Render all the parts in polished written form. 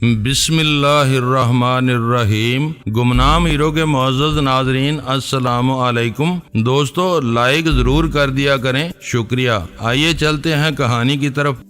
بسم اللہ الرحمن الرحیم۔ گمنام ہیرو کے معزز ناظرین السلام علیکم۔ دوستو لائک ضرور کر دیا کریں، شکریہ۔ آئیے چلتے ہیں کہانی کی طرف۔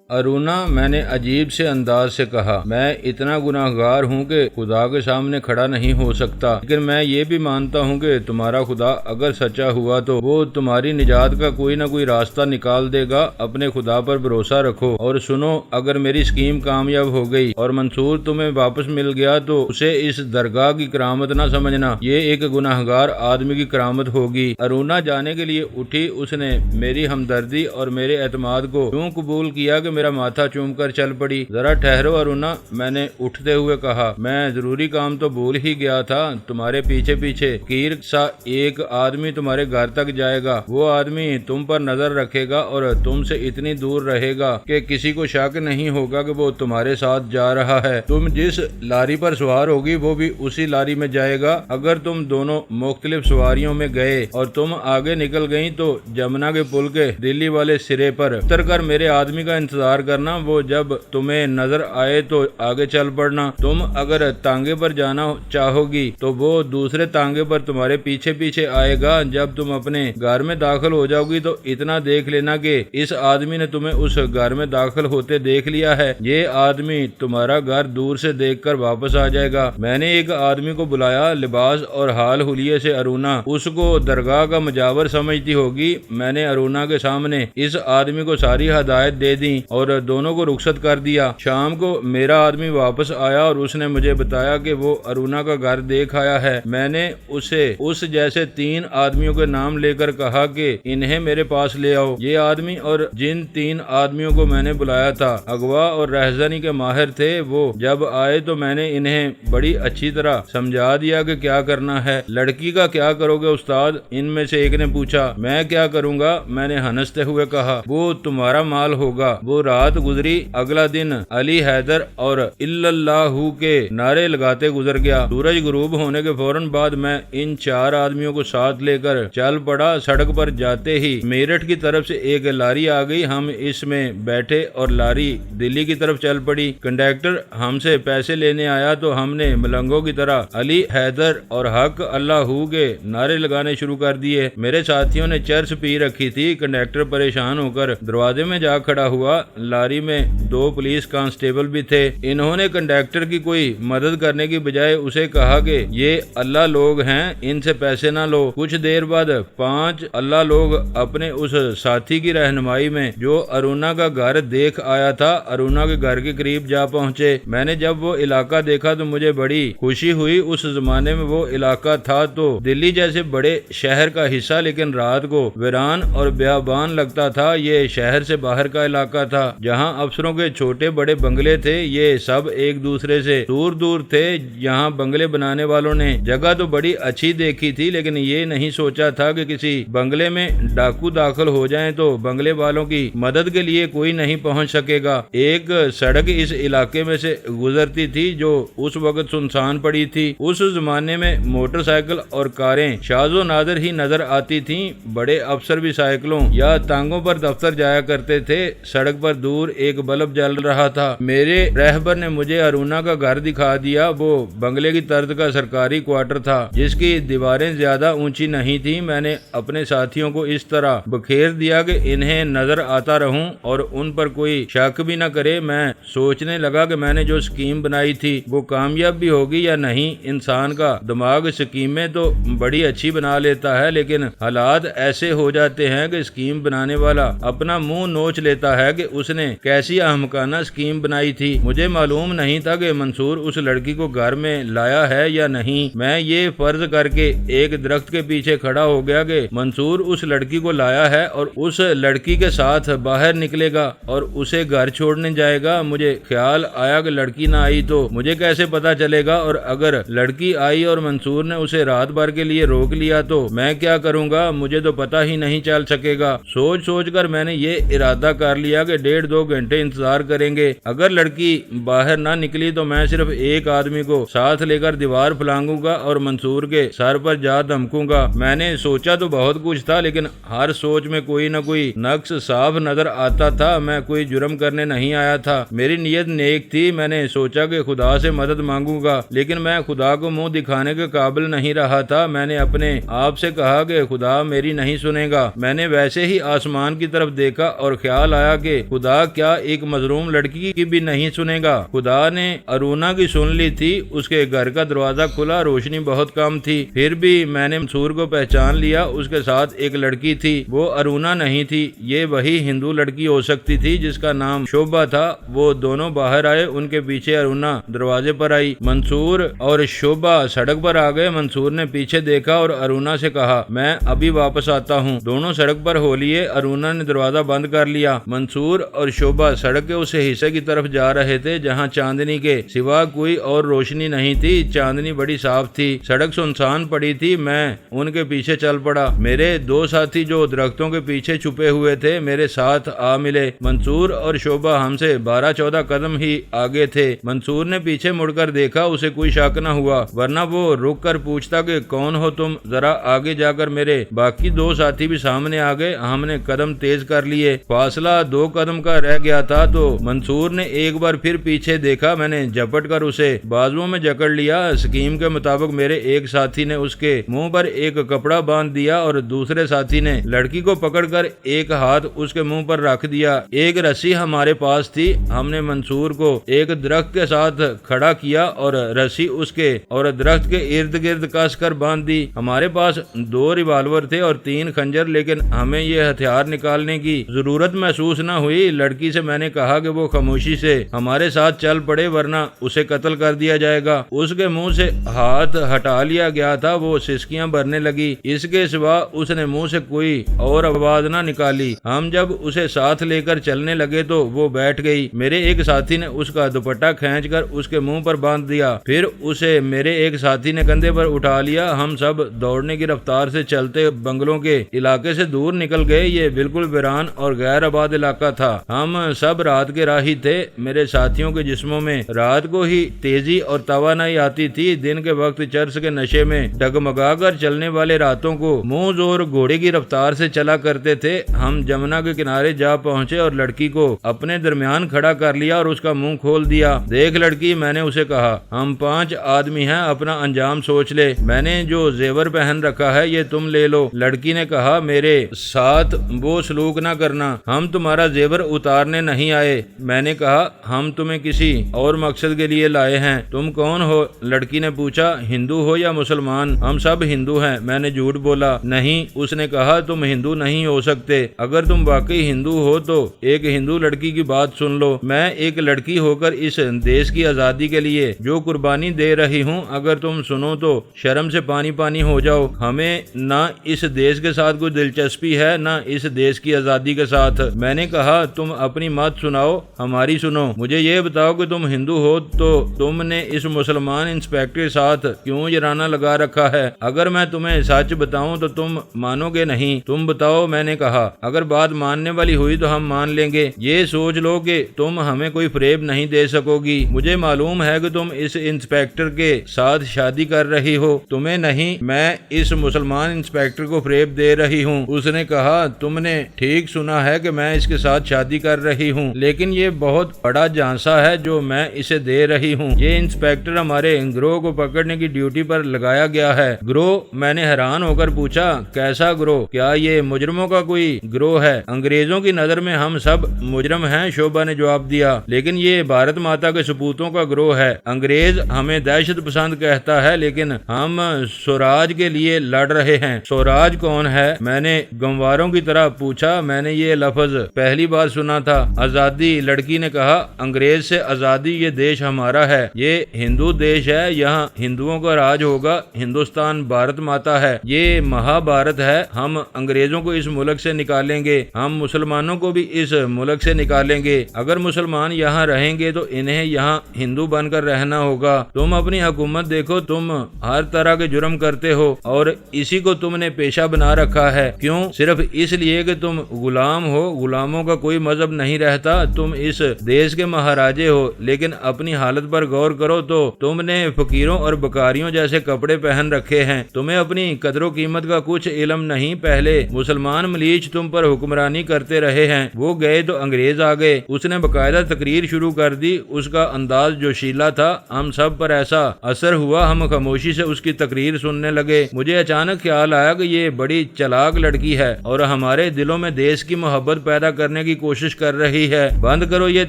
ارونا، میں نے عجیب سے انداز سے کہا، میں اتنا گناہگار ہوں کہ خدا کے سامنے کھڑا نہیں ہو سکتا، لیکن میں یہ بھی مانتا ہوں کہ تمہارا خدا اگر سچا ہوا تو وہ تمہاری نجات کا کوئی نہ کوئی راستہ نکال دے گا۔ اپنے خدا پر بھروسہ رکھو اور سنو، اگر میری اسکیم کامیاب ہو گئی اور منصور تمہیں واپس مل گیا تو اسے اس درگاہ کی کرامت نہ سمجھنا، یہ ایک گناہگار آدمی کی کرامت ہوگی۔ ارونا جانے کے لیے اٹھی۔ اس نے میری ہمدردی اور میرے اعتماد کو یوں قبول کیا کہ میرا ماتھا چوم کر چل پڑی۔ ذرا ٹھہرو ارونا، میں نے اٹھتے ہوئے کہا، میں ضروری کام تو بھول ہی گیا تھا۔ تمہارے پیچھے پیچھے کیر سا ایک آدمی تمہارے گھر تک جائے گا۔ وہ آدمی تم پر نظر رکھے گا اور تم سے اتنی دور رہے گا کہ کسی کو شک نہیں ہوگا کہ وہ تمہارے ساتھ جا رہا ہے۔ تم جس لاری پر سوار ہوگی وہ بھی اسی لاری میں جائے گا۔ اگر تم دونوں مختلف سواریوں میں گئے اور تم آگے نکل گئیں تو جمنا کے پل کے دلی والے سرے پر اتر کر میرے آدمی کا انتظار کرنا۔ وہ جب تمہیں نظر آئے تو آگے چل پڑنا۔ تم اگر تانگے پر جانا چاہو گی تو وہ دوسرے تانگے پر تمہارے پیچھے پیچھے آئے گا۔ جب تم اپنے گھر میں داخل ہو جاؤ گی تو اتنا دیکھ لینا کہ اس آدمی نے تمہیں اس گھر میں داخل ہوتے دیکھ لیا ہے۔ یہ آدمی تمہارا گھر دور سے دیکھ کر واپس آ جائے گا۔ میں نے ایک آدمی کو بلایا، لباس اور حال حلیے سے ارونا اس کو درگاہ کا مجاور سمجھتی ہوگی۔ میں نے ارونا کے سامنے اس آدمی کو ساری ہدایت دے دی اور دونوں کو رخصت کر دیا۔ شام کو میرا آدمی واپس آیا اور اس نے مجھے بتایا کہ وہ ارونا کا گھر دیکھ آیا ہے۔ میں نے اسے اس جیسے 3 آدمیوں کے نام لے کر کہا کہ انہیں میرے پاس لے آؤ۔ یہ آدمی اور جن 3 آدمیوں کو میں نے بلایا تھا اغوا اور رہزنی کے ماہر تھے۔ وہ جب آئے تو میں نے انہیں بڑی اچھی طرح سمجھا دیا کہ کیا کرنا ہے۔ لڑکی کا کیا کرو گے استاد؟ ان میں سے ایک نے پوچھا۔ میں کیا کروں گا؟ میں نے ہنستے ہوئے کہا، وہ تمہارا مال ہوگا۔ وہ رات گزری۔ اگلا دن علی حیدر اور الا اللہ کے نعرے لگاتے گزر گیا۔ سورج غروب ہونے کے فوراً بعد میں ان 4 آدمیوں کو ساتھ لے کر چل پڑا۔ سڑک پر جاتے ہی میرٹھ کی طرف سے ایک لاری آ گئی۔ ہم اس میں بیٹھے اور لاری دلی کی طرف چل پڑی۔ کنڈکٹر ہم سے پیسے لینے آیا تو ہم نے ملنگوں کی طرح علی حیدر اور حق اللہ کے نعرے لگانے شروع کر دیے۔ میرے ساتھیوں نے چرس پی رکھی تھی۔ کنڈکٹر پریشان ہو کر دروازے میں جا کھڑا ہوا۔ لاری میں 2 پولیس کانسٹیبل بھی تھے۔ انہوں نے کنڈکٹر کی کوئی مدد کرنے کی بجائے اسے کہا کہ یہ اللہ لوگ ہیں، ان سے پیسے نہ لو۔ کچھ دیر بعد 5 اللہ لوگ اپنے اس ساتھی کی رہنمائی میں جو ارونا کا گھر دیکھ آیا تھا ارونا کے گھر کے قریب جا پہنچے۔ میں نے جب وہ علاقہ دیکھا تو مجھے بڑی خوشی ہوئی۔ اس زمانے میں وہ علاقہ تھا تو دلی جیسے بڑے شہر کا حصہ، لیکن رات کو ویران اور بیابان لگتا تھا۔ یہ شہر سے باہر کا علاقہ تھا جہاں افسروں کے چھوٹے بڑے بنگلے تھے۔ یہ سب ایک دوسرے سے دور دور تھے۔ یہاں بنگلے بنانے والوں نے جگہ تو بڑی اچھی دیکھی تھی، لیکن یہ نہیں سوچا تھا کہ کسی بنگلے میں ڈاکو داخل ہو جائیں تو بنگلے والوں کی مدد کے لیے کوئی نہیں پہنچ سکے گا۔ ایک سڑک اس علاقے میں سے گزرتی تھی جو اس وقت سنسان پڑی تھی۔ اس زمانے میں موٹر سائیکل اور کاریں شاذ و نادر ہی نظر آتی تھیں۔ بڑے افسر بھی سائیکلوں یا ٹانگوں پر دفتر جایا کرتے تھے۔ سڑک پر دور ایک بلب جل رہا تھا۔ میرے رہبر نے مجھے ارونا کا گھر دکھا دیا۔ وہ بنگلے کی طرز کا سرکاری کوارٹر تھا جس کی دیواریں زیادہ اونچی نہیں تھیں۔ میں نے اپنے ساتھیوں کو اس طرح بکھیر دیا کہ انہیں نظر آتا رہوں اور ان پر کوئی شک بھی نہ کرے۔ میں سوچنے لگا کہ میں نے جو اسکیم بنائی تھی وہ کامیاب بھی ہوگی یا نہیں۔ انسان کا دماغ اسکیمیں تو بڑی اچھی بنا لیتا ہے، لیکن حالات ایسے ہو جاتے ہیں کہ اسکیم بنانے والا اپنا منہ نوچ لیتا ہے کہ اس نے کیسی احمقانہ اسکیم بنائی تھی۔ مجھے معلوم نہیں تھا کہ منصور اس لڑکی کو گھر میں لایا ہے یا نہیں۔ میں یہ فرض کر کے ایک درخت کے پیچھے کھڑا ہو گیا کہ منصور اس لڑکی کو لایا ہے اور اس لڑکی کے ساتھ باہر نکلے گا اور اسے گھر چھوڑنے جائے گا۔ مجھے خیال آیا کہ لڑکی نہ آئی تو مجھے کیسے پتا چلے گا، اور اگر لڑکی آئی اور منصور نے اسے رات بھر کے لیے روک لیا تو میں کیا کروں گا؟ مجھے تو پتا ہی نہیں چل سکے گا۔ سوچ کر میں نے یہ ارادہ کر لیا کہ 1.5-2 घंटे इंतजार करेंगे। अगर लड़की बाहर ना निकली तो मैं सिर्फ एक आदमी को साथ लेकर दीवार फलांगूंगा और मंसूर के सर पर जा धमकूंगा। मैंने सोचा तो बहुत कुछ था, लेकिन हर सोच में कोई न कोई नक्श साफ नजर आता था। मैं कोई जुर्म करने नहीं आया था, मेरी नीयत नेक थी। मैंने सोचा कि खुदा से मदद मांगूंगा, लेकिन मैं खुदा को मुंह दिखाने के काबिल नहीं रहा था। मैंने अपने आप से कहा कि खुदा मेरी नहीं सुनेगा। मैंने वैसे ही आसमान की तरफ देखा और ख्याल आया कि खुदा क्या एक मजलूम लड़की की भी नहीं सुनेगा। खुदा ने अरुणा की सुन ली थी। उसके घर का दरवाजा खुला, रोशनी बहुत कम थी, फिर भी मैंने मंसूर को पहचान लिया। उसके साथ एक लड़की थी, वो अरुणा नहीं थी। ये वही हिंदू लड़की हो सकती थी जिसका नाम शोभा था। वो दोनों बाहर आए, उनके पीछे अरुणा दरवाजे पर आई। मंसूर और शोभा सड़क पर आ गए। मंसूर ने पीछे देखा और अरुणा से कहा, मैं अभी वापस आता हूँ। दोनों सड़क पर हो लिए। अरुणा ने दरवाजा बंद कर लिया। मंसूर और शोभा सड़क के उस हिस्से की तरफ जा रहे थे जहाँ चांदनी के सिवा कोई और रोशनी नहीं थी। चांदनी बड़ी साफ थी, सड़क सुनसान पड़ी थी। मैं उनके पीछे चल पड़ा। मेरे दो साथी जो दरख्तों के पीछे छुपे हुए थे मेरे साथ आ मिले। मंसूर और शोभा हमसे 12-14 कदम ही आगे थे। मंसूर ने पीछे मुड़कर देखा, उसे कोई शक न हुआ, वरना वो रुक कर पूछता कि कौन हो तुम। जरा आगे जाकर मेरे बाकी दो साथी भी सामने आ गए। हमने कदम तेज कर लिए। फासला 2 कदम का रह गया था तो मंसूर ने एक बार फिर पीछे देखा। मैंने झपट कर उसे बाजुओं में जकड़ लिया। स्कीम के मुताबिक मेरे एक साथी ने उसके मुंह पर एक कपड़ा बांध दिया और दूसरे साथी ने लड़की को पकड़कर एक हाथ उसके मुंह पर रख दिया। एक रस्सी हमारे पास थी। हमने मंसूर को एक दरख्त के साथ खड़ा किया और रस्सी उसके और दरख्त के इर्द गिर्द कस कर बांध दी। हमारे पास 2 रिवाल्वर थे और 3 खंजर, लेकिन हमें ये हथियार निकालने की जरूरत महसूस न हुई। लड़की से मैंने कहा कि वो खामोशी से हमारे साथ चल पड़े, वरना उसे कत्ल कर दिया जाएगा। उसके मुंह से हाथ हटा लिया गया था। वो सिसकियां भरने लगी। इसके सिवा उसने मुंह से कोई और आवाज न निकाली। हम जब उसे साथ लेकर चलने लगे तो वो बैठ गई। मेरे एक साथी ने उसका दुपट्टा खींचकर उसके मुंह पर बांध दिया। फिर उसे मेरे एक साथी ने कंधे पर उठा लिया। हम सब दौड़ने की रफ्तार से चलते बंगलों के इलाके से दूर निकल गए। ये बिल्कुल वीरान और गैर आबाद इलाका था। हम सब रात के राही थे। मेरे साथियों के जिस्मों में रात को ही तेजी और तवानाई आती थी। दिन के वक्त चर्च के नशे में डगमगा कर चलने वाले रातों को मुंह जोर घोड़े की रफ्तार से चला करते थे। हम जमुना के किनारे जा पहुंचे और लड़की को अपने दरमियान खड़ा कर लिया और उसका मुंह खोल दिया। देख लड़की, मैंने उसे कहा, हम 5 आदमी हैं, अपना अंजाम सोच ले। मैंने जो जेवर पहन रखा है ये तुम ले लो। लड़की ने कहा, मेरे साथ वो सलूक ना करना, हम तुम्हारा जेवर उतारने नहीं आए। मैंने कहा, हम तुम्हें किसी और मकसद के लिए लाए हैं। तुम कौन हो? लड़की ने पूछा, हिंदू हो या मुसलमान? हम सब हिंदू हैं। मैंने झूठ बोला। नहीं। उसने कहा, तुम हिंदू नहीं हो सकते। अगर तुम वाकई हिंदू हो तो एक हिंदू लड़की की बात सुन लो। मैं एक लड़की होकर इस देश की आजादी के लिए जो कुर्बानी दे रही हूँ, अगर तुम सुनो तो शर्म से पानी पानी हो जाओ। हमें ना इस देश के साथ कोई दिलचस्पी है, ना इस देश की आजादी के साथ। मैंने कहा, तुम अपनी मत सुनाओ, हमारी सुनो। मुझे ये बताओ कि तुम हिंदू हो तो तुमने इस मुसलमान इंस्पेक्टर के साथ क्यों जराना लगा रखा है? अगर मैं तुम्हें सच बताऊं तो तुम मानोगे नहीं। तुम बताओ। मैंने कहा, अगर बात मानने वाली हुई तो हम मान लेंगे। ये सोच लो कि तुम हमें कोई फरेब नहीं दे सकोगी। मुझे मालूम है कि तुम इस इंस्पेक्टर के साथ शादी कर रही हो। तुम्हें नहीं, मैं इस मुसलमान इंस्पेक्टर को फरेब दे रही हूँ। उसने कहा, तुमने ठीक सुना है कि मैं इसके साथ शादी कर रही हूँ, लेकिन ये बहुत बड़ा झांसा है जो मैं इसे दे रही हूँ। ये इंस्पेक्टर हमारे गिरोह को पकड़ने की ड्यूटी पर लगाया गया है। गिरोह? मैंने हैरान होकर पूछा, कैसा गिरोह? क्या ये मुजरमों का कोई गिरोह है? अंग्रेजों की नजर में हम सब मुजरम हैं, शोभा ने जवाब दिया, लेकिन ये भारत माता के सपूतों का गिरोह है। अंग्रेज हमें दहशत पसंद कहता है, लेकिन हम स्वराज के लिए लड़ रहे हैं। स्वराज कौन है? मैंने गंवारों की तरह पूछा। मैंने ये लफ्ज पहली बार सुना था। आजादी? लड़की ने कहा, अंग्रेज से आजादी? ये देश हमारा है, ये हिंदू देश है, यहाँ हिंदुओं का राज होगा। हिंदुस्तान भारत माता है, ये महाभारत है। हम अंग्रेजों को इस मुल्क से निकालेंगे, हम मुसलमानों को भी इस मुल्क से निकालेंगे। अगर मुसलमान यहाँ रहेंगे तो इन्हें यहाँ हिंदू बनकर रहना होगा। तुम अपनी हुकूमत देखो, तुम हर तरह के जुर्म करते हो और इसी को तुमने पेशा बना रखा है। क्यों? सिर्फ इसलिए कि तुम गुलाम हो। गुलामों का कोई مذہب نہیں رہتا، تم اس دیش کے مہاراجے ہو، لیکن اپنی حالت پر غور کرو تو تم نے فقیروں اور بکاریوں جیسے کپڑے پہن رکھے ہیں، تمہیں اپنی قدر و قیمت کا کچھ علم نہیں۔ پہلے مسلمان ملیچ تم پر حکمرانی کرتے رہے ہیں، وہ گئے تو انگریز آ گئے۔ اس نے باقاعدہ تقریر شروع کر دی، اس کا انداز جوشیلا تھا، ہم سب پر ایسا اثر ہوا، ہم خاموشی سے اس کی تقریر سننے لگے۔ مجھے اچانک خیال آیا کہ یہ بڑی چلاک لڑکی ہے اور ہمارے دلوں میں دیش کی محبت پیدا کرنے کی کوشش کر رہی ہے۔ بند کرو یہ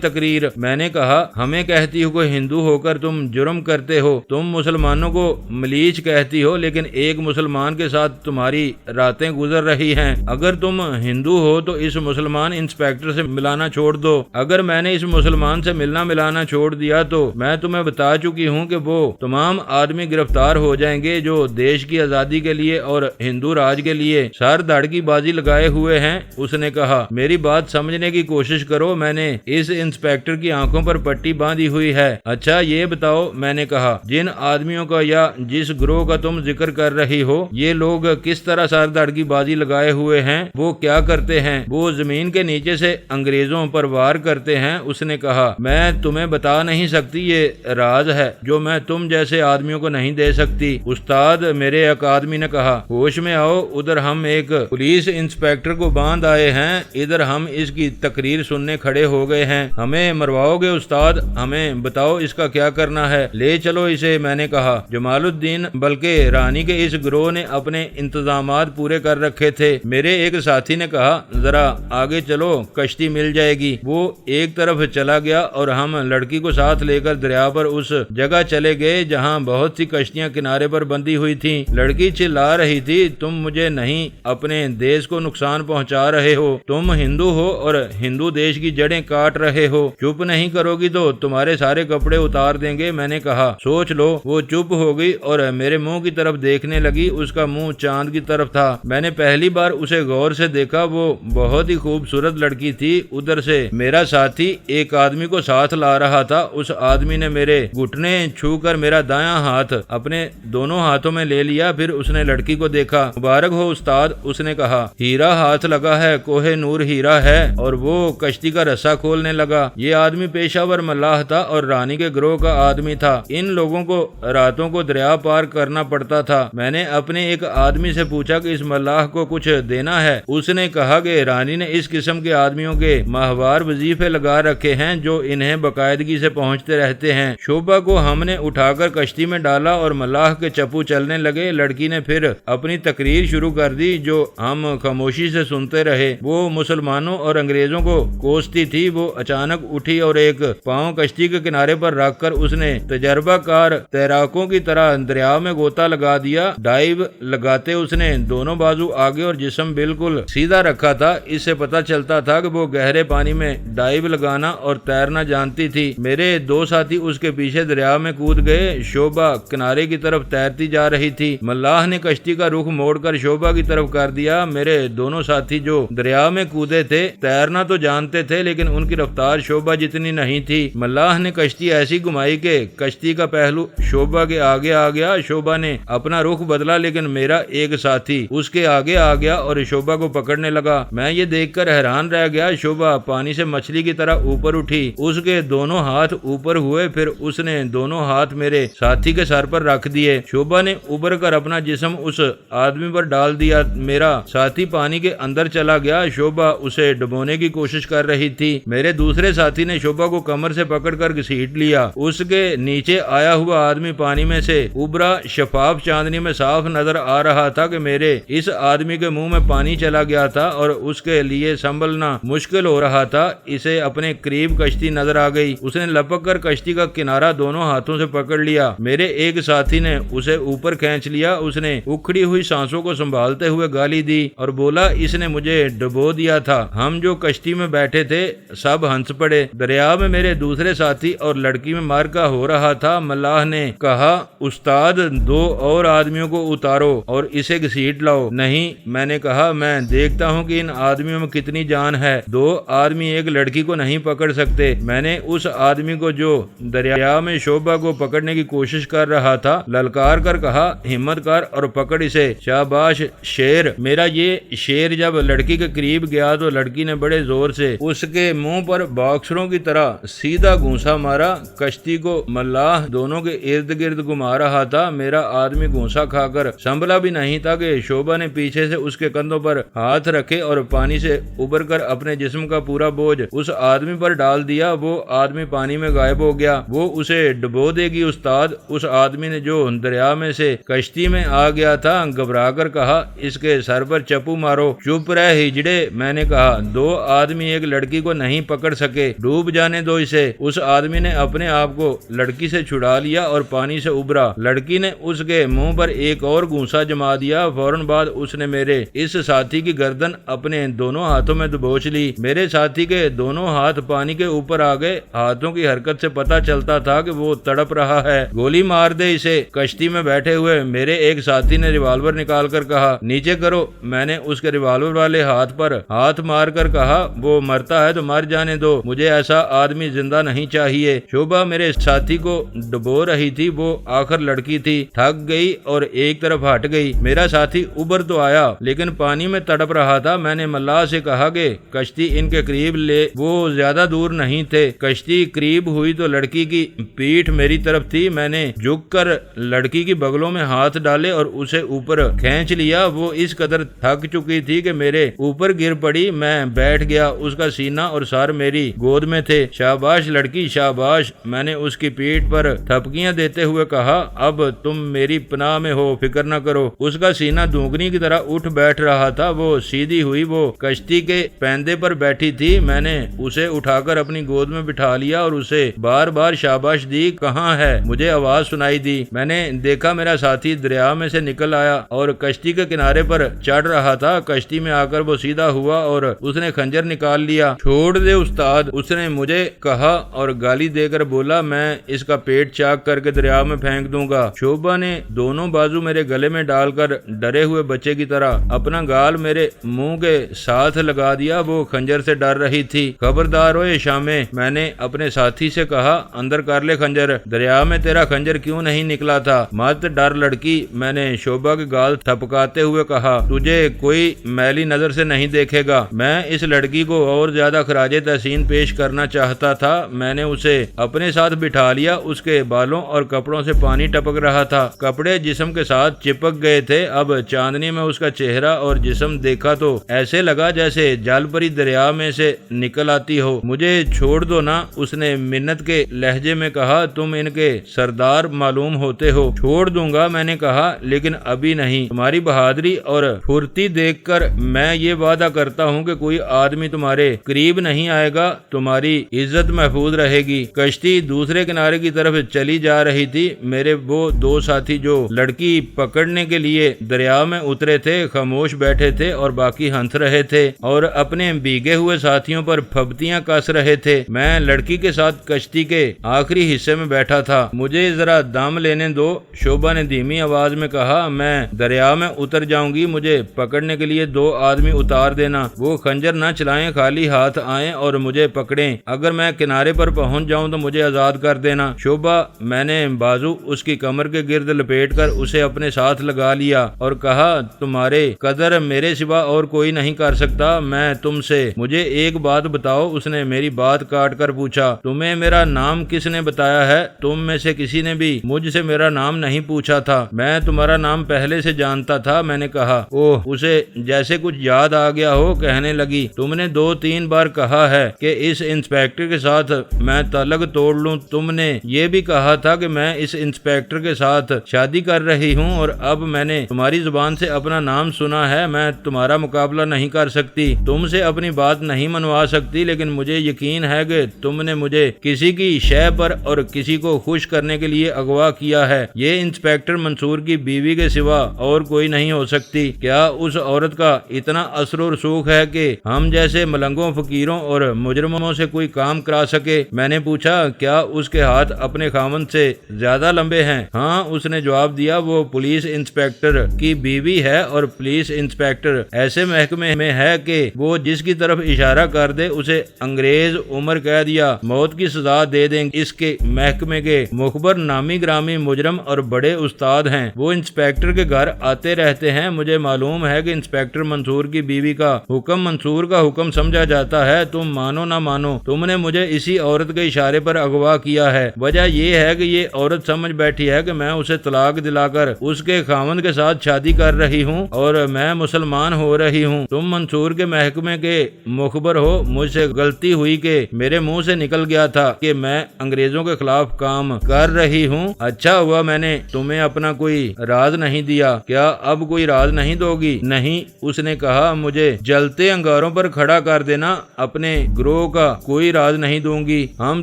تقریر، میں نے کہا، ہمیں کہتی ہو کہ ہندو ہو کر تم جرم کرتے ہو، تم مسلمانوں کو ملیچ کہتی ہو، لیکن ایک مسلمان کے ساتھ تمہاری راتیں گزر رہی ہیں۔ اگر تم ہندو ہو تو اس مسلمان انسپیکٹر سے ملانا چھوڑ دو۔ اگر میں نے اس مسلمان سے ملنا ملانا چھوڑ دیا تو میں تمہیں بتا چکی ہوں کہ وہ تمام آدمی گرفتار ہو جائیں گے جو دیش کی آزادی کے لیے اور ہندو راج کے لیے سر دھڑ کی بازی لگائے ہوئے ہیں۔ اس نے کہا، میری بات سمجھنے کی کوشش کرو، میں نے اس انسپیکٹر کی آنکھوں پر پٹی باندھی ہوئی ہے۔ اچھا یہ بتاؤ، میں نے کہا، جن آدمیوں کا یا جس گروہ کا تم ذکر کر رہی ہو، یہ لوگ کس طرح سر دھڑ کی بازی لگائے ہوئے ہیں؟ وہ کیا کرتے ہیں؟ وہ زمین کے نیچے سے انگریزوں پر وار کرتے ہیں۔ اس نے کہا، میں تمہیں بتا نہیں سکتی، یہ راز ہے جو میں تم جیسے آدمیوں کو نہیں دے سکتی۔ استاد، میرے ایک آدمی نے کہا، ہوش میں آؤ، ادھر ہم ایک پولیس انسپیکٹر کو باندھ آئے ہیں، ادھر ہم اس کی تقریر سننے کھڑے ہو گئے ہیں، ہمیں مرواؤ گے استاد؟ ہمیں بتاؤ اس کا کیا کرنا ہے، لے چلو اسے۔ میں نے کہا، جمال الدین بلکہ رانی کے اس گروہ نے اپنے انتظامات پورے کر رکھے تھے۔ میرے ایک ساتھی نے کہا، ذرا آگے چلو، کشتی مل جائے گی۔ وہ ایک طرف چلا گیا اور ہم لڑکی کو ساتھ لے کر دریا پر اس جگہ چلے گئے جہاں بہت سی کشتیاں کنارے پر بندھی ہوئی تھیں۔ لڑکی چلا رہی تھی، تم مجھے نہیں، اپنے دیش کو نقصان پہنچا رہے ہو، تم ہندو ہو اور ہندو دیش کی جڑیں کاٹ رہے ہو، چپ نہیں کرو گی تو تمہارے سارے کپڑے اتار دیں گے۔ میں نے کہا، سوچ لو۔ وہ چپ ہو گئی اور میرے منہ کی طرف دیکھنے لگی، اس کا منہ چاند کی طرف تھا۔ میں نے پہلی بار اسے غور سے دیکھا، وہ بہت ہی خوبصورت لڑکی تھی۔ ادھر سے میرا ساتھی ایک آدمی کو ساتھ لا رہا تھا، اس آدمی نے میرے گھٹنے چھو کر میرا دایاں ہاتھ اپنے دونوں ہاتھوں میں لے لیا، پھر اس نے لڑکی کو دیکھا۔ مبارک ہو استاد، اس نے کہا، ہیرا ہاتھ لگا ہے، کوہ نور ہیرا ہے، اور وہ کشتی کا رسا کھولنے لگا۔ یہ آدمی پیشہ ور ملاح تھا اور رانی کے گروہ کا آدمی تھا۔ ان لوگوں کو راتوں کو دریا پار کرنا پڑتا تھا۔ میں نے اپنے ایک آدمی سے پوچھا کہ اس ملاح کو کچھ دینا ہے۔ اس نے کہا کہ رانی نے اس قسم کے آدمیوں کے ماہوار وظیفے لگا رکھے ہیں جو انہیں باقاعدگی سے پہنچتے رہتے ہیں۔ شوبھا کو ہم نے اٹھا کر کشتی میں ڈالا اور ملاح کے چپو چلنے لگے۔ لڑکی نے پھر اپنی تقریر شروع کر دی جو ہم خاموشی سے سنتے رہے۔ وہ مسلمانوں اور انگریزوں کو کوستی تھی۔ وہ اچانک اٹھی اور ایک پاؤں کشتی کے کنارے پر رکھ کر اس نے تجربہ کار تیراکوں کی طرح دریا میں غوطہ لگا دیا۔ ڈائیو لگاتے اس نے دونوں بازو آگے اور جسم بالکل سیدھا رکھا تھا۔ اس سے پتہ چلتا تھا کہ وہ گہرے پانی میں ڈائیو لگانا اور تیرنا جانتی تھی۔ میرے دو ساتھی اس کے پیچھے دریا میں کود گئے۔ شوبھا کنارے کی طرف تیرتی جا رہی تھی۔ ملاح نے کشتی کا رخ موڑ کر شوبھا کی طرف کر دیا۔ میرے دونوں ساتھی جو دریا میں کودے تھے تیرنا تو جانتے تھے لیکن ان کی رفتار شوبھا جتنی نہیں تھی۔ ملاح نے کشتی ایسی گھمائی کہ کشتی کا پہلو شوبھا کے آگے آ گیا۔ شوبھا نے اپنا رخ بدلا لیکن میرا ایک ساتھی اس کے آگے آ گیا اور شوبھا کو پکڑنے لگا۔ میں یہ دیکھ کر حیران رہ گیا۔ شوبھا پانی سے مچھلی کی طرح اوپر اٹھی، اس کے دونوں ہاتھ اوپر ہوئے، پھر اس نے دونوں ہاتھ میرے ساتھی کے سر پر رکھ دیے۔ شوبھا نے ابھر کر اپنا جسم اس آدمی پر ڈال دیا۔ میرا ساتھی پانی کے اندر چلا گیا۔ شوبھا اسے ڈبونے کی کوشش کر رہی تھی۔ میرے دوسرے ساتھی نے شوبھا کو کمر سے پکڑ کر گھسیٹ لیا۔ اس کے نیچے آیا ہوا آدمی پانی میں سے ابھرا، شفاف چاندنی میں صاف نظر آ رہا تھا کہ میرے اس آدمی کے منہ میں پانی چلا گیا تھا اور اس کے لیے سنبھلنا مشکل ہو رہا تھا۔ اسے اپنے قریب کشتی نظر آ گئی۔ اس نے لپک کر کشتی کا کنارہ دونوں ہاتھوں سے پکڑ لیا۔ میرے ایک ساتھی نے اسے اوپر کھینچ لیا۔ اس نے اکھڑی ہوئی سانسوں کو سنبھالتے ہوئے گالی دی اور بولا، اس نے مجھے ڈبو دیا تھا۔ ہم جو کشتی میں بیٹھے تھے سب ہنس پڑے۔ دریا میں میرے دوسرے ساتھی اور لڑکی میں مارکا ہو رہا تھا۔ ملاح نے کہا، استاد، دو اور آدمیوں کو اتارو اور اسے گھسیٹ لاؤ۔ نہیں، میں نے کہا، میں دیکھتا ہوں کہ ان آدمیوں میں کتنی جان ہے۔ دو آدمی ایک لڑکی کو نہیں پکڑ سکتے۔ میں نے اس آدمی کو جو دریا میں شوبھا کو پکڑنے کی کوشش کر رہا تھا للکار کر کہا، ہمت کر اور پکڑ اسے، شاباش شیر۔ میرا یہ شیر جب لڑکی کے قریب گیا تو لڑکی نے بڑے बड़े जोर से उसके मुंह पर बॉक्सरों की तरह सीधा घूंसा मारा। कश्ती को मल्लाह दोनों के इर्द गिर्द घुमा रहा था। मेरा आदमी घूंसा खाकर संभला भी नहीं था कि शोभा ने पीछे से उसके कंधों पर हाथ रखे और पानी से उबर कर अपने जिस्म का पूरा बोझ उस आदमी पर डाल दिया। वो आदमी पानी में गायब हो गया। वो उसे डुबो देगी उस्ताद। उस आदमी ने जो दरिया में से कश्ती में आ गया था घबरा कर कहा, इसके सर पर चप्पू मारो। चुप रह हिजड़े, मैंने कहा। दो आदमी एक लड़की को नहीं पकड़ सके, डूब जाने दो इसे। उस आदमी ने अपने आप को लड़की से छुड़ा लिया और पानी से उबरा। लड़की ने उसके मुंह पर एक और घूंसा जमा दिया। फौरन बाद उसने मेरे इस साथी की गर्दन अपने दोनों हाथों में दबोच ली। मेरे साथी के दोनों हाथ पानी के ऊपर आ गए। हाथों की हरकत से पता चलता था कि वो तड़प रहा है। गोली मार दे इसे। कश्ती में बैठे हुए मेरे एक साथी ने रिवॉल्वर निकाल कर कहा, नीचे करो। मैंने उसके रिवॉल्वर वाले हाथ पर हाथ मार कर कहा, वो मरता है तो मर जाने दो, मुझे ऐसा आदमी जिंदा नहीं चाहिए। शोभा मेरे साथी को डुबो रही थी। वो आखिर लड़की थी, थक गई और एक तरफ हट गई। मेरा साथी उबर तो आया लेकिन पानी में तड़प रहा था। मैंने मल्लाह से कहा कि कश्ती इनके करीब ले। वो ज्यादा दूर नहीं थे। कश्ती करीब हुई तो लड़की की पीठ मेरी तरफ थी। मैंने झुककर लड़की की बगलों में हाथ डाले और उसे ऊपर खींच लिया। वो इस कदर थक चुकी थी कि मेरे ऊपर गिर पड़ी। मैं बैठ गया। उसका सीना और सर मेरी गोद में थे। शाबाश लड़की, शाबाश। मैंने उसकी पीठ पर थपकियां देते हुए कहा, अब तुम मेरी पनाह में हो, फिक्र न करो। उसका सीना धूकनी की तरह उठ बैठ रहा था। वो सीधी हुई। वो कश्ती के पैंदे पर बैठी थी। मैंने उसे उठाकर अपनी गोद में बिठा लिया और उसे बार बार शाबाश दी। कहाँ है? मुझे आवाज सुनाई दी। मैंने देखा मेरा साथी दरिया में से निकल आया और कश्ती के किनारे पर चढ़ रहा था। कश्ती में आकर वो सीधा हुआ और उसने खंजर निकाल लिया। छोड़ दे उस्ताद, उसने मुझे कहा और गाली देकर बोला, मैं इसका पेट चाक करके दरिया में फेंक दूंगा। शोभा ने दोनों बाजू मेरे गले में डालकर डरे हुए बच्चे की तरह अपना गाल मेरे मुंह के साथ लगा दिया। वो खंजर से डर रही थी। खबरदार ओए शामे, मैंने अपने साथी से कहा, अंदर कर ले खंजर। दरिया में तेरा खंजर क्यों नहीं निकला था? मत डर लड़की, मैंने शोभा के गाल थपकाते हुए कहा। तुझे कोई मैली नजर से नहीं देखेगा। मैं इस लड़की को और ज्यादा खराजे तहसीन पेश करना चाहता था। मैंने उसे अपने साथ बिठा लिया। उसके बालों और कपड़ों से पानी टपक रहा था। कपड़े जिस्म के साथ चिपक गए थे। अब चांदनी में उसका चेहरा और जिस्म देखा तो ऐसे लगा जैसे जलपरी दरिया में से निकल आती हो। मुझे छोड़ दो ना, उसने मिन्नत के लहजे में कहा। तुम इनके सरदार मालूम होते हो। छोड़ दूंगा, मैंने कहा, लेकिन अभी नहीं। तुम्हारी बहादुरी और फुर्ती देखकर मैं ये वादा करता हूँ कि कोई आदमी तुम्हारे करीब नहीं आएगा। तुम्हारी इज्जत महफूज रहेगी। कश्ती दूसरे किनारे की तरफ चली जा रही थी। मेरे वो दो साथी जो लड़की पकड़ने के लिए दरिया में उतरे थे खामोश बैठे थे और बाकी हंस रहे थे और अपने भीगे हुए साथियों पर फब्तियां कस रहे थे। मैं लड़की के साथ कश्ती के आखिरी हिस्से में बैठा था। मुझे जरा दम लेने दो, शोभा ने धीमी आवाज में कहा। मैं दरिया में उतर जाऊंगी, मुझे पकड़ने के लिए दो आदमी उतार देना। वो खंजर न चलाएं, खाली हाथ आएं और मुझे पकड़ें। अगर मैं किनारे पर पहुंच जाऊं तो मुझे आजाद कर देना। शोभा, मैंने बाजू उसकी कमर के गिर्द लपेट कर उसे अपने साथ लगा लिया और कहा, तुम्हारे कदर मेरे सिवा और कोई नहीं कर सकता। मैं तुमसे, मुझे एक बात बताओ। उसने मेरी बात काट कर पूछा, तुम्हें मेरा नाम किसने बताया है? तुम में से किसी ने भी मुझसे मेरा नाम नहीं पूछा था। मैं तुम्हारा नाम पहले से जानता था। मैंने कहा। ओह, उसे जैसे कुछ याद आ गया हो, कहने लगी, तुमने 2-3 बार कहा है कि इस इंस्पेक्टर के साथ मैं तलक तोड़ लूं। तुमने ये भी कहा था कि मैं इस इंस्पेक्टर के साथ शादी कर रही हूं और अब मैंने तुम्हारी जुबान से अपना नाम सुना है। मैं तुम्हारा मुकाबला नहीं कर सकती, तुमसे अपनी बात नहीं मनवा सकती, लेकिन मुझे यकीन है कि तुमने मुझे किसी की शय पर और किसी को खुश करने के लिए अगवा किया है। ये इंस्पेक्टर मंसूर की बीवी के सिवा और कोई नहीं हो सकती। क्या उस औरत का इतना असर और रसूख है कि हम जैसे मलंगों, फकीरों और मुजरमों से कोई काम करा सके? मैंने पूछा, क्या उसके हाथ अपने खामन से ज्यादा लंबे हैं? हाँ, उसने जवाब दिया, वो पुलिस इंस्पेक्टर की बीवी है और पुलिस इंस्पेक्टर ऐसे महकमे में है कि वो जिसकी तरफ इशारा कर दे उसे अंग्रेज उम्र कैद या मौत की सजा दे देंगे। इसके महकमे के मुखबर नामी ग्रामी मुजरम और बड़े उस्ताद हैं। वो इंस्पेक्टर के घर आते रहते हैं। मुझे मालूम है कि इंस्पेक्टर मंसूर की बीवी का हुक्म मंसूर का हुक्म समझा जाता है, तुम मानो ना मानो, तुमने मुझे इसी औरत के इशारे पर अगवा किया है। वजह ये है कि ये औरत समझ बैठी है कि मैं उसे तलाक दिलाकर उसके खामन के साथ शादी कर रही हूँ और मैं मुसलमान हो रही हूँ। तुम मंसूर के महकमे के मुखबर हो, मुझसे गलती हुई कि मेरे मुंह से निकल गया था कि मैं अंग्रेजों के खिलाफ काम कर रही हूँ। अच्छा हुआ मैंने तुम्हें अपना कोई राज नहीं दिया। क्या अब कोई राज नहीं दोगी? नहीं, उसने कहा, मुझे जलते अंगारों पर खड़ा कर देना, अपने ग्रोह का कोई राज नहीं दूंगी। हम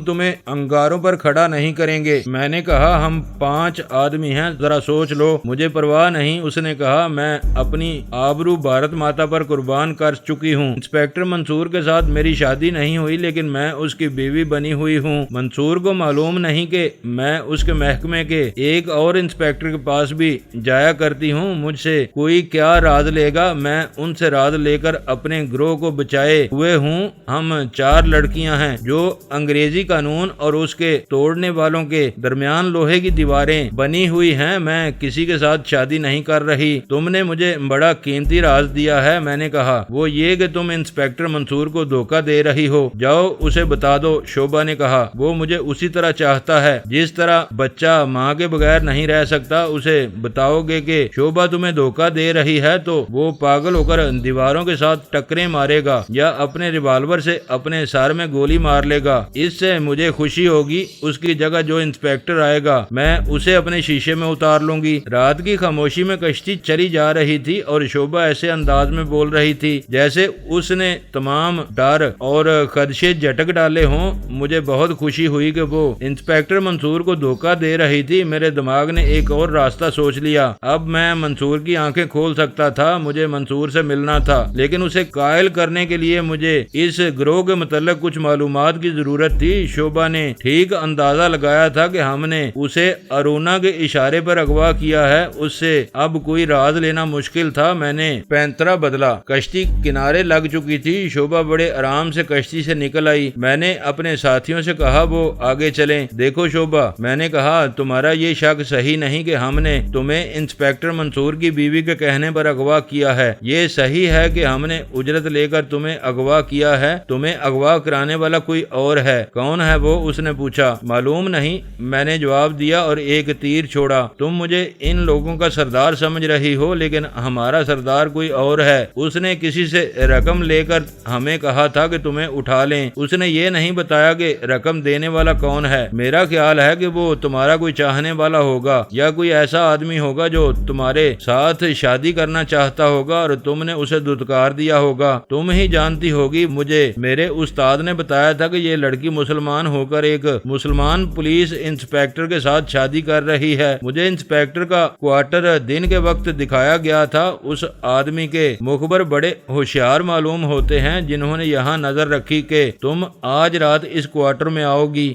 तुम्हें अंगारों पर खड़ा नहीं करेंगे। मैंने कहा, हम 5 आदमी हैं, जरा सोच लो। मुझे परवाह नहीं, उसने कहा, मैं अपनी आबरू भारत माता पर कुर्बान कर चुकी हूँ। इंस्पेक्टर मंसूर के साथ मेरी शादी नहीं हुई, लेकिन मैं उसकी बीवी बनी हुई हूँ। मंसूर को मालूम नहीं कि मैं उसके महकमे के एक और इंस्पेक्टर के पास भी जाया करती हूँ। मुझसे कोई क्या राज लेगा? मैं उनसे राज लेकर अपने ग्रोह को बचाए हुए हूँ। हम 4 लड़कियां हैं जो अंग्रेजी कानून और उसके तोड़ने वालों के दरमियान लोहे की दीवारें बनी हुई हैं। मैं किसी के साथ शादी नहीं कर रही। तुमने मुझे बड़ा कीमती राज दिया है। मैंने कहा, वो ये कि तुम इंस्पेक्टर मंसूर को धोखा दे रही हो। जाओ उसे बता दो। शोभा ने कहा, वो मुझे उसी तरह चाहता है जिस तरह बच्चा माँ के बगैर नहीं रह सकता। उसे बताओगे कि शोभा तुम्हें धोखा दे रही है तो वो पागल होकर दीवारों के साथ टक्करें मारेगा या अपने रिवॉल्वर से अपने सर में गोली मार लेगा। इससे मुझे खुशी होगी। उसकी जगह जो इंस्पेक्टर आएगा मैं उसे अपने शीशे में उतार लूंगी। रात की खामोशी में कश्ती चली जा रही थी और शोभा ऐसे अंदाज में बोल रही थी जैसे उसने तमाम डर और खदशे झटक डाले हों। मुझे बहुत खुशी हुई कि वो इंस्पेक्टर मंसूर को धोखा दे रही थी। मेरे दिमाग ने एक और रास्ता सोच लिया। अब मैं मंसूर की आंखें खोल सकता था। मुझे मंसूर से मिलना था, लेकिन उसे कायल करने के लिए मुझे इस ग्रोह के मतलब कुछ मालूमात की जरूरत थी। शोभा ने ठीक अंदाजा लगाया था कि हमने उसे अरुणा के इशारे पर अगवा किया है। उससे अब कोई राज लेना मुश्किल था। मैंने पैंतरा बदला। कश्ती किनारे लग चुकी थी। शोभा बड़े आराम से कश्ती से निकल आई। मैंने अपने साथियों से कहा, वो आगे चलें। देखो शोभा, मैंने कहा, तुम्हारा ये शक सही नहीं कि हमने तुम्हें इंस्पेक्टर मंसूर की बीवी के कहने पर अगवा किया है। ये सही है कि हमने उजरत लेकर तुम्हें अगवा किया है। तुम्हें अगवा कराने वाला कोई और है। कौन है वो? उसने पूछा। मालूम नहीं, मैंने जवाब दिया और एक तीर छोड़ा। तुम मुझे इन लोगों का सरदार समझ रही हो, लेकिन हमारा सरदार कोई और है। उसने किसी से रकम लेकर हमें कहा था कि तुम्हें उठा लें। उसने ये नहीं बताया कि रकम देने वाला कौन है। मेरा ख्याल है कि वो तुम्हारा कोई चाहने वाला होगा या कोई ऐसा आदमी होगा जो तुम्हारे साथ शादी करना चाहता होगा और तुमने उसे दुत्कार दिया होगा। तुम ही जानती होगी, मुझे मेरे उस्ताद ने बताया था कि ये लड़की मुसलमान होकर एक मुसलमान पुलिस इंस्पेक्टर के साथ शादी कर रही है। मुझे इंस्पेक्टर का क्वार्टर दिन के वक्त दिखाया गया था। उस आदमी के मुखबर बड़े होशियार मालूम होते हैं, जिन्होंने यहाँ नजर रखी कि तुम आज रात इस क्वार्टर में आओगी।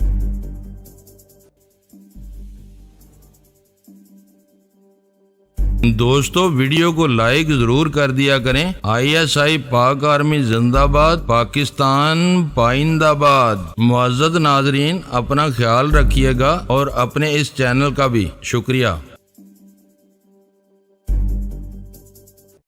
दोस्तों, वीडियो को लाइक जरूर कर दिया करें। ISI पाक आर्मी जिंदाबाद, पाकिस्तान पाइंदाबाद। मुअज़्ज़ज़ नाज़रीन, अपना ख्याल रखिएगा और अपने इस चैनल का भी शुक्रिया।